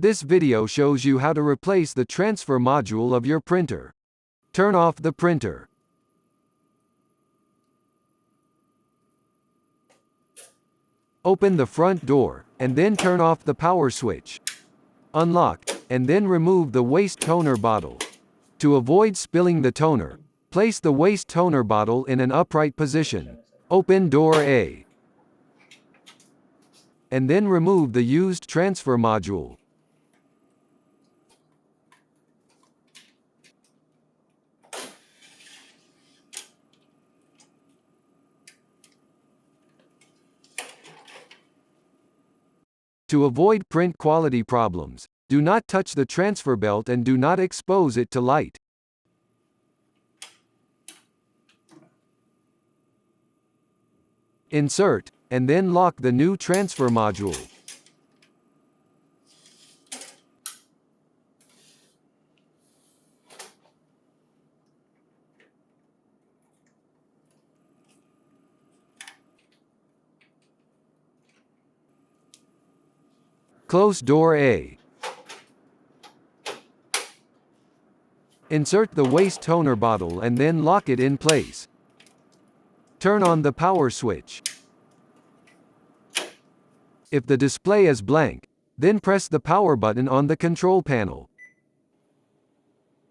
This video shows you how to replace the transfer module of your printer. Turn off the printer. Open the front door, and then turn off the power switch. Unlock, and then remove the waste toner bottle. To avoid spilling the toner, place the waste toner bottle in an upright position. Open door A. And then remove the used transfer module. To avoid print quality problems, do not touch the transfer belt and do not expose it to light. Insert, and then lock the new transfer module. Close door A. Insert the waste toner bottle and then lock it in place. Turn on the power switch. If the display is blank, then press the power button on the control panel.